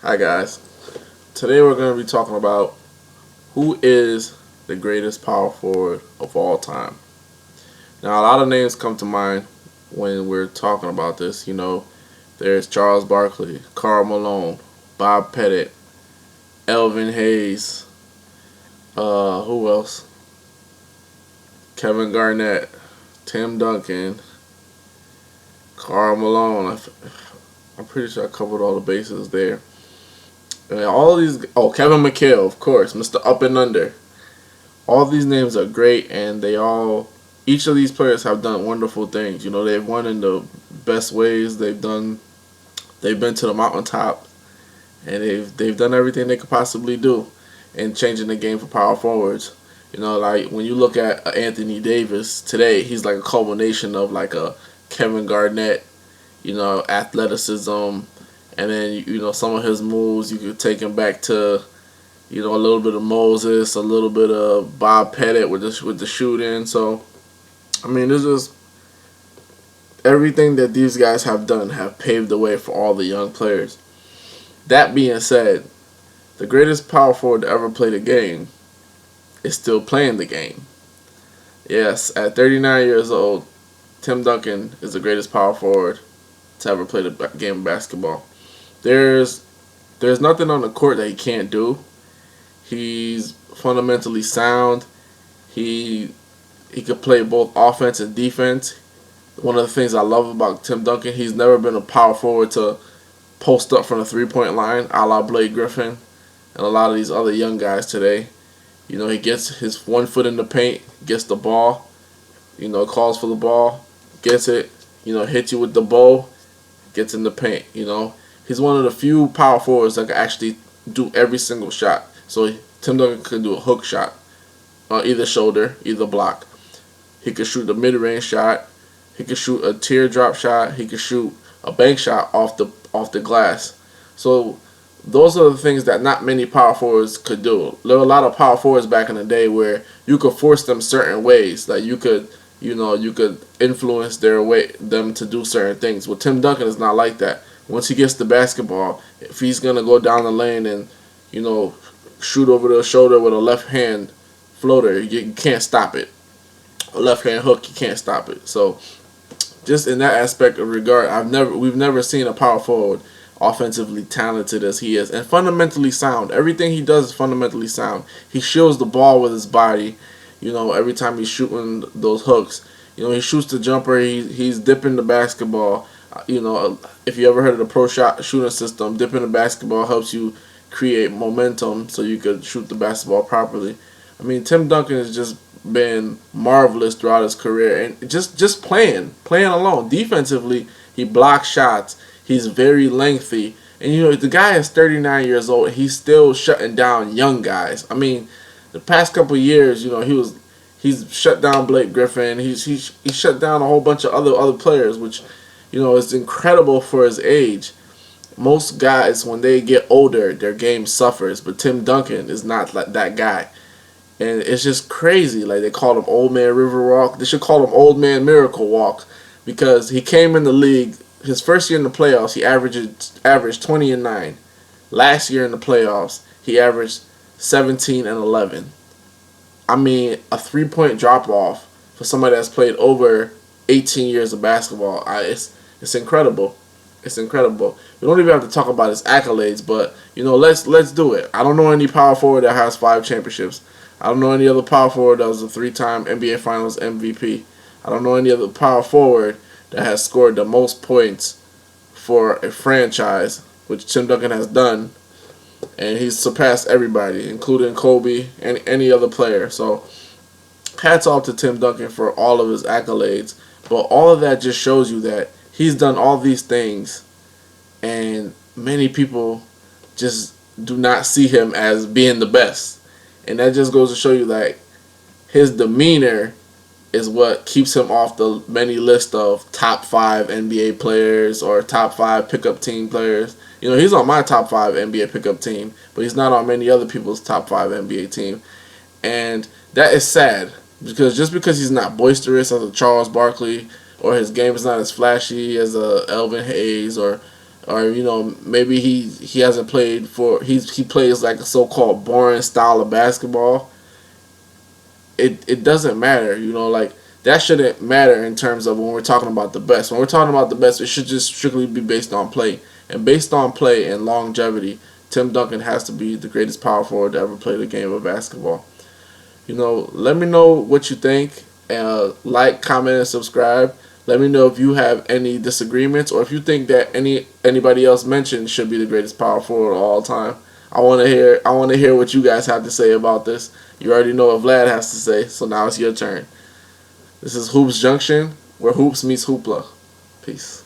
Hi guys. Today we're going to be talking about who is the greatest power forward of all time. Now a lot of names come to mind when we're talking about this. There's Charles Barkley, Karl Malone, Bob Petit, Elvin Hayes, who else? Kevin Garnett, Tim Duncan, Karl Malone. I'm pretty sure I covered all the bases there. And all these, Kevin Mchale, of course, Mr. Up and Under. All these names are great, and each of these players have done wonderful things. They've won in the best ways. They've been to the mountaintop, and they've done everything they could possibly do in changing the game for power forwards. Like when you look at Anthony Davis today, he's like a culmination of like a Kevin Garnett, athleticism. And then, some of his moves, you could take him back to, a little bit of Moses, a little bit of Bob Petit with the shooting. So, this is everything that these guys have done have paved the way for all the young players. That being said, the greatest power forward to ever play the game is still playing the game. Yes, at 39 years old, Tim Duncan is the greatest power forward to ever play the game of basketball. There's nothing on the court that he can't do. He's fundamentally sound. He could play both offense and defense. One of the things I love about Tim Duncan, he's never been a power forward to post up from the three-point line, a la Blake Griffin and a lot of these other young guys today. He gets his 1 foot in the paint, gets the ball, calls for the ball, gets it, hits you with the bow, gets in the paint, He's one of the few power forwards that can actually do every single shot. So Tim Duncan can do a hook shot on either shoulder, either block. He could shoot a mid-range shot. He could shoot a teardrop shot. He could shoot a bank shot off the glass. So those are the things that not many power forwards could do. There were a lot of power forwards back in the day where you could force them certain ways. Like you could influence them to do certain things. Well, Tim Duncan is not like that. Once he gets the basketball, if he's going to go down the lane and, shoot over the shoulder with a left hand floater, you can't stop it. A left hand hook, you can't stop it. So just in that aspect of regard, we've never seen a power forward offensively talented as he is and fundamentally sound. Everything he does is fundamentally sound. He shields the ball with his body, every time he's shooting those hooks. He shoots the jumper, he's dipping the basketball. If you ever heard of the pro shot shooting system, dipping the basketball helps you create momentum so you could shoot the basketball properly. Tim Duncan has just been marvelous throughout his career, and just playing alone. Defensively, he blocks shots. He's very lengthy, and the guy is 39 years old. And he's still shutting down young guys. The past couple of years, he's shut down Blake Griffin. He's shut down a whole bunch of other players, which it's incredible for his age. Most guys, when they get older, their game suffers, but Tim Duncan is not like that guy. And it's just crazy. Like, they call him Old Man River Walk. They should call him Old Man Miracle Walk, because he came in the league, his first year in the playoffs, he averaged 20 and 9. Last year in the playoffs, he averaged 17 and 11. A 3-point drop-off for somebody that's played over 18 years of basketball. It's incredible. It's incredible. We don't even have to talk about his accolades, but let's do it. I don't know any power forward that has 5 championships. I don't know any other power forward that was a 3-time NBA Finals MVP. I don't know any other power forward that has scored the most points for a franchise, which Tim Duncan has done, and he's surpassed everybody, including Kobe and any other player. So hats off to Tim Duncan for all of his accolades. But all of that just shows you that he's done all these things, and many people just do not see him as being the best. And that just goes to show you that his demeanor is what keeps him off the many list of top 5 NBA players or top 5 pickup team players. He's on my top 5 NBA pickup team, but he's not on many other people's top 5 NBA team. And that is sad, because just because he's not boisterous as a Charles Barkley, or his game is not as flashy as a Elvin Hayes or or maybe he hasn't played for he plays like a so-called boring style of basketball. It doesn't matter, like that shouldn't matter in terms of when we're talking about the best. When we're talking about the best, it should just strictly be based on play. And based on play and longevity, Tim Duncan has to be the greatest power forward to ever play the game of basketball. Let me know what you think. Like, comment, and subscribe. Let me know if you have any disagreements or if you think that anybody else mentioned should be the greatest power forward of all time. I want to hear what you guys have to say about this. You already know what Vlad has to say, so now it's your turn. This is Hoops Junction, where hoops meets hoopla. Peace.